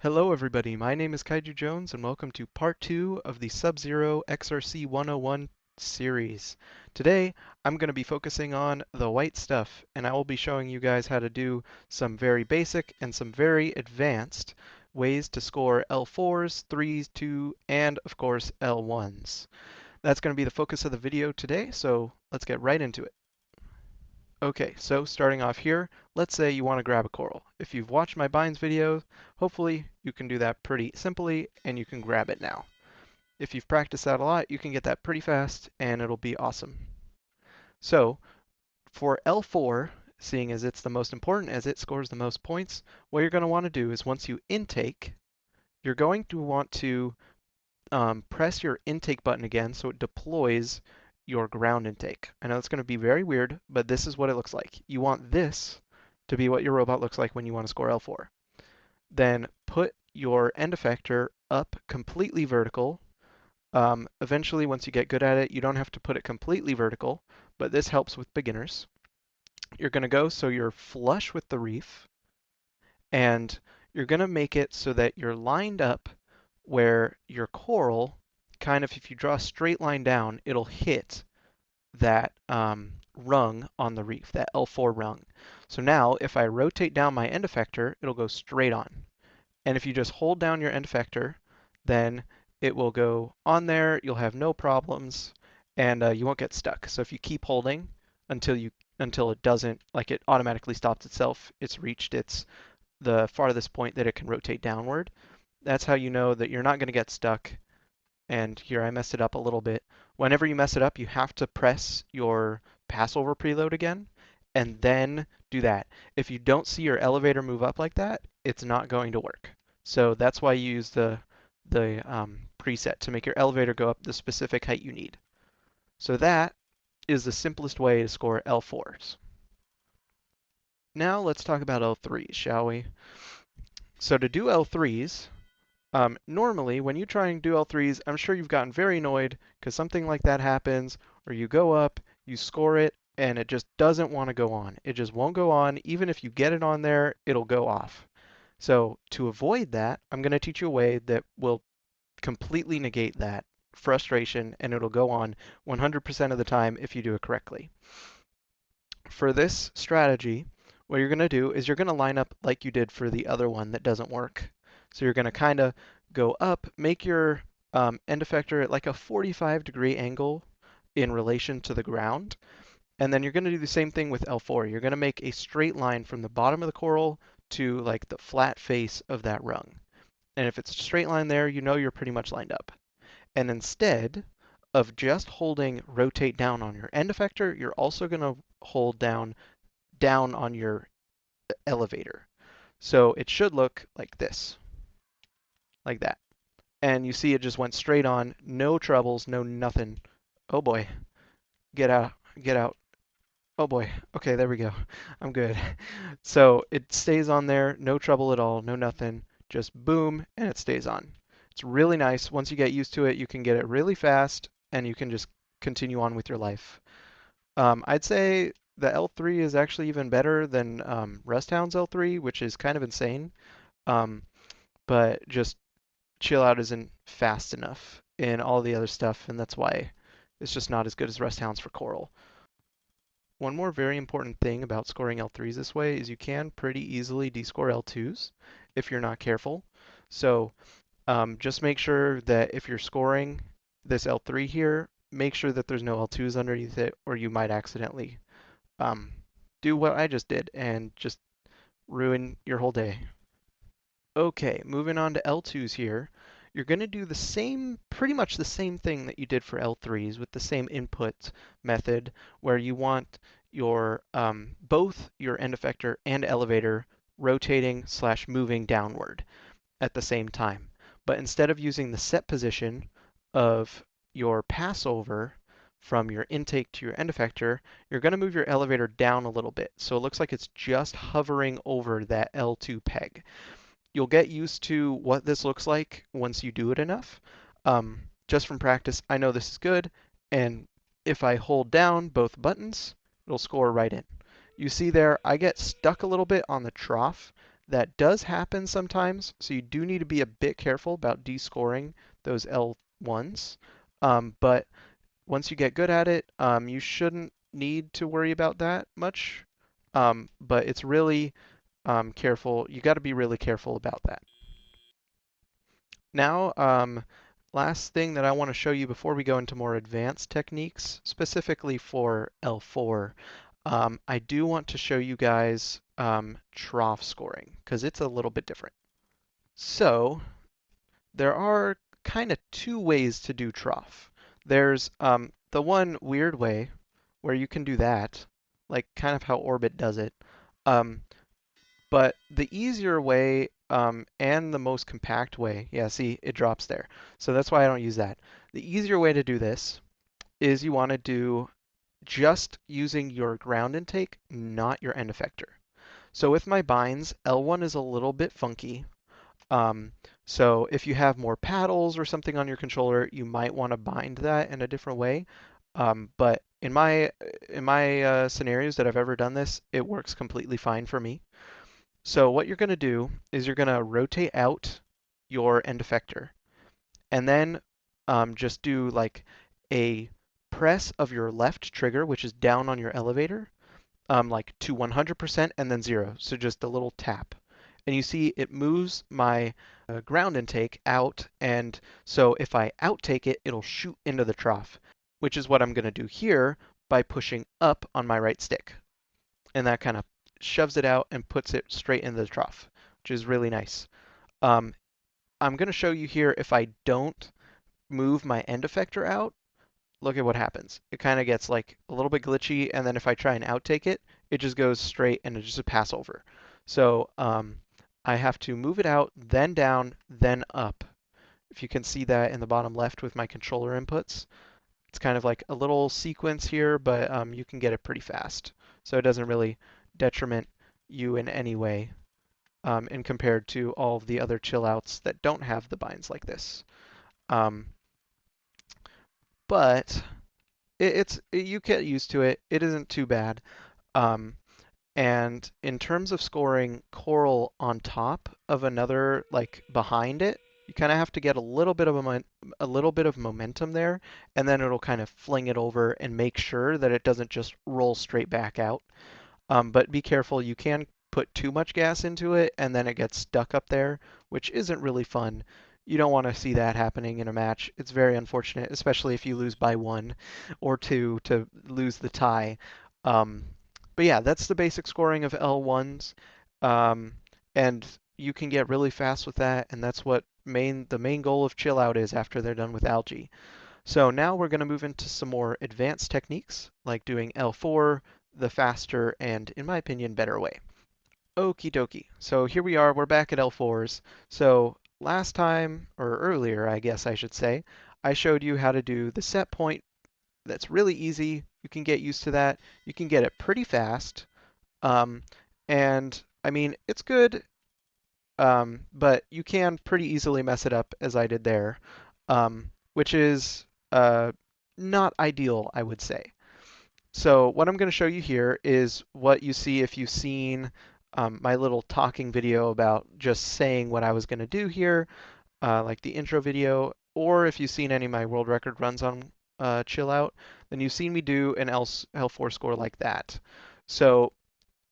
Hello everybody, my name is Kaiju Jones and welcome to part 2 of the Sub-Zero XRC 101 series. Today I'm going to be focusing on the white stuff and I will be showing you guys how to do some very basic and some very advanced ways to score L4s, 3s, 2, and of course L1s. That's going to be the focus of the video today, so let's get right into it. Okay, so starting off here, let's say you want to grab a coral. If you've watched my binds video, hopefully you can do that pretty simply and you can grab it now. If you've practiced that a lot, you can get that pretty fast and it'll be awesome. So for L4, seeing as it's the most important as it scores the most points, what you're going to want to do is once you intake, you're going to want to press your intake button again so it deploys your ground intake. I know it's going to be very weird, but this is what it looks like. You want this to be what your robot looks like when you want to score L4. Then put your end effector up completely vertical. Eventually, once you get good at it, you don't have to put it completely vertical, but this helps with beginners. You're going to go so you're flush with the reef, and you're going to make it so that you're lined up where your coral, kind of if you draw a straight line down, it'll hit that rung on the reef, that L4 rung. So now if I rotate down my end effector, it'll go straight on. And if you just hold down your end effector, then it will go on there, you'll have no problems, and you won't get stuck. So if you keep holding until it doesn't, like it automatically stops itself, it's reached the farthest point that it can rotate downward. That's how you know that you're not going to get stuck. And here I messed it up a little bit. Whenever you mess it up, you have to press your passover preload again and then do that. If you don't see your elevator move up like that, it's not going to work. So that's why you use the preset to make your elevator go up the specific height you need. So that is the simplest way to score L4s. Now let's talk about L3s, shall we? So to do L3s, normally, when you try and do L3s, I'm sure you've gotten very annoyed because something like that happens, or you go up, you score it, and it just doesn't want to go on. It just won't go on. Even if you get it on there, it'll go off. So to avoid that, I'm going to teach you a way that will completely negate that frustration, and it'll go on 100% of the time if you do it correctly. For this strategy, what you're going to do is you're going to line up like you did for the other one that doesn't work. So you're going to kind of go up, make your end effector at like a 45-degree angle in relation to the ground. And then you're going to do the same thing with L4. You're going to make a straight line from the bottom of the coral to like the flat face of that rung. And if it's a straight line there, you know you're pretty much lined up. And instead of just holding rotate down on your end effector, you're also going to hold down on your elevator. So it should look like this, like that. And you see it just went straight on, no troubles, no nothing. Oh boy, get out, get out. Oh boy, okay, there we go. I'm good. So it stays on there, no trouble at all, no nothing, just boom, and it stays on. It's really nice. Once you get used to it, you can get it really fast, and you can just continue on with your life. I'd say the L3 is actually even better than Rust Hound's L3, which is kind of insane. Um, but just chill out isn't fast enough in all the other stuff, and that's why it's just not as good as Rust Hounds for Coral. One more very important thing about scoring L3s this way is you can pretty easily descore L2s if you're not careful. So just make sure that if you're scoring this L3 here, make sure that there's no L2s underneath it, or you might accidentally do what I just did and just ruin your whole day. Okay, moving on to L2s here. You're going to do the same, pretty much the same thing that you did for L3s with the same input method where you want your both your end effector and elevator rotating / moving downward at the same time. But instead of using the set position of your passover from your intake to your end effector, you're going to move your elevator down a little bit. So it looks like it's just hovering over that L2 peg. You'll get used to what this looks like once you do it enough. Just from practice, I know this is good, and if I hold down both buttons, it'll score right in. You see there, I get stuck a little bit on the trough. That does happen sometimes, so you do need to be a bit careful about descoring those L1s. But once you get good at it, you shouldn't need to worry about that much. But it's really careful. You got to be really careful about that. Now, last thing that I want to show you before we go into more advanced techniques, specifically for L4, I do want to show you guys trough scoring because it's a little bit different. So there are kind of two ways to do trough. There's the one weird way where you can do that, like kind of how Orbit does it. Um, but the easier way and the most compact way, yeah, see, it drops there. So that's why I don't use that. The easier way to do this is you want to do just using your ground intake, not your end effector. So with my binds, L1 is a little bit funky. Um, so if you have more paddles or something on your controller, you might want to bind that in a different way. But in my scenarios that I've ever done this, it works completely fine for me. So what you're going to do is you're going to rotate out your end effector and then just do like a press of your left trigger, which is down on your elevator, like to 100% and then 0. So just a little tap. And you see it moves my ground intake out. And so if I outtake it, it'll shoot into the trough, which is what I'm going to do here by pushing up on my right stick. And that kind of shoves it out and puts it straight into the trough, which is really nice. Um, I'm going to show you here if I don't move my end effector out, look at what happens. It kind of gets like a little bit glitchy, and then if I try and outtake it, it just goes straight and it's just a pass over. So I have to move it out, then down, then up. If you can see that in the bottom left with my controller inputs, it's kind of like a little sequence here, but you can get it pretty fast. So it doesn't really detriment you in any way in compared to all of the other chill outs that don't have the binds like this. Um, but you get used to it. It isn't too bad. Um, and in terms of scoring coral on top of another, like behind it, you kind of have to get a little bit of momentum there, and then it'll kind of fling it over and make sure that it doesn't just roll straight back out. But be careful, you can put too much gas into it and then it gets stuck up there, which isn't really fun. You don't want to see that happening in a match. It's very unfortunate, especially if you lose by 1 or 2 to lose the tie. Um, but yeah, that's the basic scoring of L1s. Um, and you can get really fast with that, and that's what the main goal of chill out is after they're done with algae. So now we're going to move into some more advanced techniques, like doing L4, the faster and, in my opinion, better way. Okie dokie. So here we are, we're back at L4s. So last time, or earlier, I guess I should say, I showed you how to do the set point. That's really easy. You can get used to that. You can get it pretty fast. Um, and I mean, it's good, but you can pretty easily mess it up as I did there, which is not ideal, I would say. So what I'm going to show you here is what you see if you've seen my little talking video about just saying what I was going to do here, like the intro video, or if you've seen any of my world record runs on Chill Out, then you've seen me do an L4 score like that. So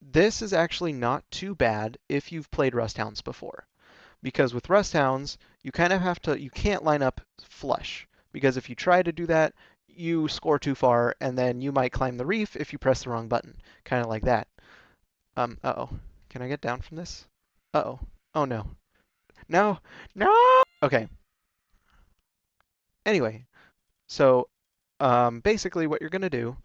this is actually not too bad if you've played Rust Hounds before. Because with Rust Hounds, you kind of have to, you can't line up flush. Because if you try to do that, you score too far, and then you might climb the reef if you press the wrong button. Kind of like that. Uh-oh. Can I get down from this? Uh-oh. Oh no. No! No! Okay. Anyway, so basically what you're going to do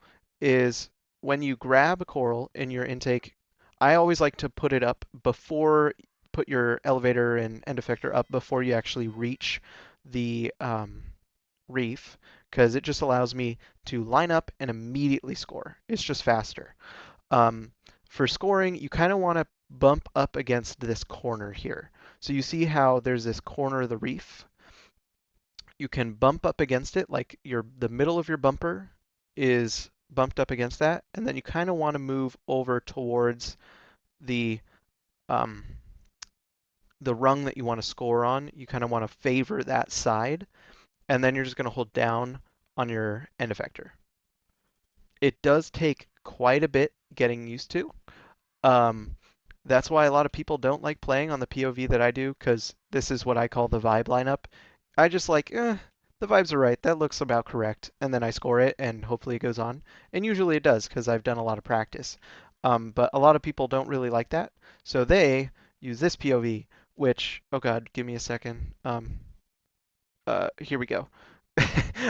is when you grab a coral in your intake, I always like to put it up before, put your elevator and end effector up before you actually reach the reef, because it just allows me to line up and immediately score. It's just faster. Um, for scoring, you kind of want to bump up against this corner here. So you see how there's this corner of the reef? You can bump up against it, like the middle of your bumper is bumped up against that, and then you kind of want to move over towards the um, the rung that you want to score on, you kind of want to favor that side, and then you're just going to hold down on your end effector. It does take quite a bit getting used to. Um, that's why a lot of people don't like playing on the POV that I do, because this is what I call the vibe lineup. I just like, the vibes are right. That looks about correct. And then I score it, and hopefully it goes on. And usually it does, because I've done a lot of practice. But a lot of people don't really like that. So they use this POV, which, oh God, give me a second. Here we go.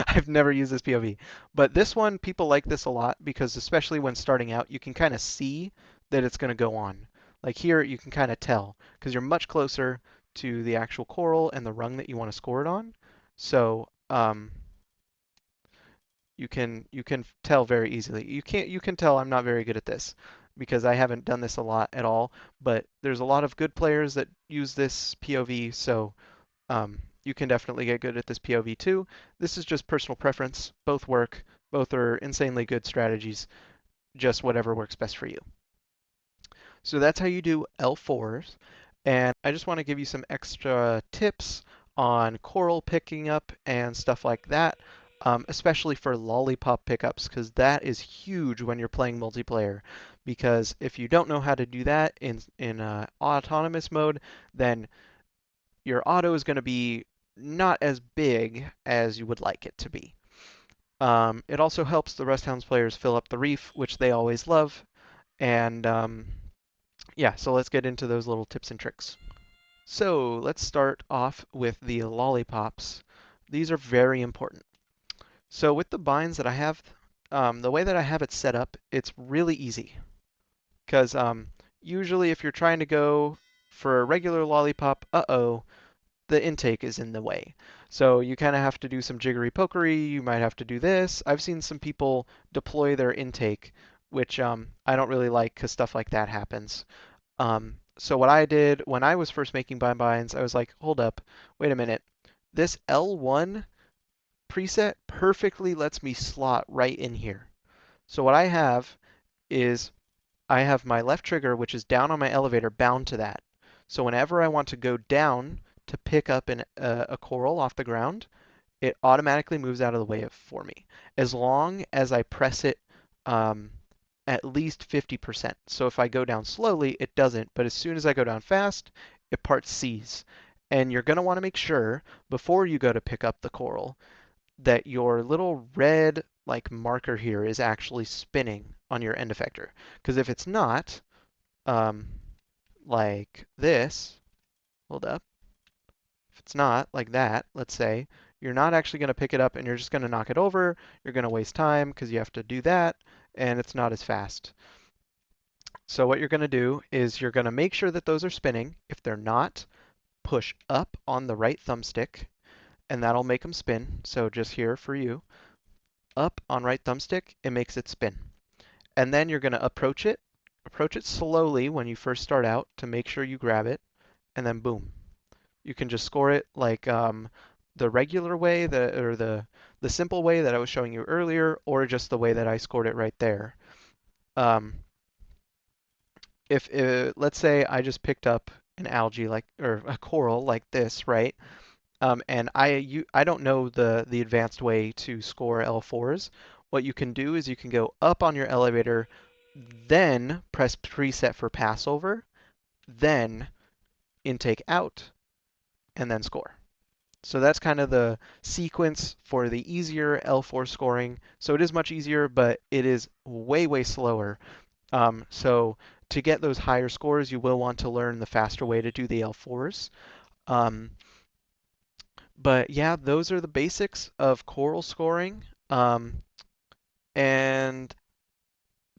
I've never used this POV, but this one, people like this a lot because especially when starting out, you can kind of see that it's going to go on. Like here, you can kind of tell because you're much closer to the actual coral and the rung that you want to score it on. So you can tell very easily. You can tell I'm not very good at this because I haven't done this a lot at all. But there's a lot of good players that use this POV, so you can definitely get good at this POV too. This is just personal preference. Both work. Both are insanely good strategies. Just whatever works best for you. So that's how you do L4s. And I just want to give you some extra tips on coral picking up and stuff like that, especially for lollipop pickups, because that is huge when you're playing multiplayer. Because if you don't know how to do that in autonomous mode, then your auto is going to be not as big as you would like it to be. It also helps the Rust Hounds players fill up the reef, which they always love. And yeah, so let's get into those little tips and tricks. So let's start off with the lollipops. These are very important. So with the binds that I have, the way that I have it set up, it's really easy. Because usually if you're trying to go for a regular lollipop, the intake is in the way. So you kind of have to do some jiggery pokery. You might have to do this. I've seen some people deploy their intake, which I don't really like because stuff like that happens. So what I did when I was first making binds, I was like, hold up, wait a minute. This L1 preset perfectly lets me slot right in here. So what I have is I have my left trigger, which is down on my elevator, bound to that. So whenever I want to go down to pick up a coral off the ground, it automatically moves out of the way for me, as long as I press it at least 50%. So if I go down slowly, it doesn't, but as soon as I go down fast, it parts C's. And you're going to want to make sure, before you go to pick up the coral, that your little red like marker here is actually spinning on your end effector. Because if it's not, um, like this, hold up, if it's not like that, let's say, you're not actually going to pick it up and you're just going to knock it over. You're going to waste time because you have to do that, and it's not as fast. So what you're going to do is you're going to make sure that those are spinning. If they're not, push up on the right thumbstick, and that'll make them spin. So just here for you, up on right thumbstick, it makes it spin. And then you're going to approach it slowly when you first start out to make sure you grab it, and then boom. You can just score it like the regular way, the simple way that I was showing you earlier, or just the way that I scored it right there. Um, if let's say I just picked up an algae like or a coral like this, right? And I don't know the advanced way to score L4s. What you can do is you can go up on your elevator, then press preset for passover, then intake out, and then score. So that's kind of the sequence for the easier L4 scoring. So it is much easier, but it is way, way slower. So to get those higher scores, you will want to learn the faster way to do the L4s. Um, but yeah, those are the basics of coral scoring. And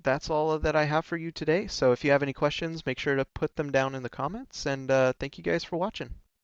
that's all that I have for you today. So if you have any questions, make sure to put them down in the comments. And thank you guys for watching.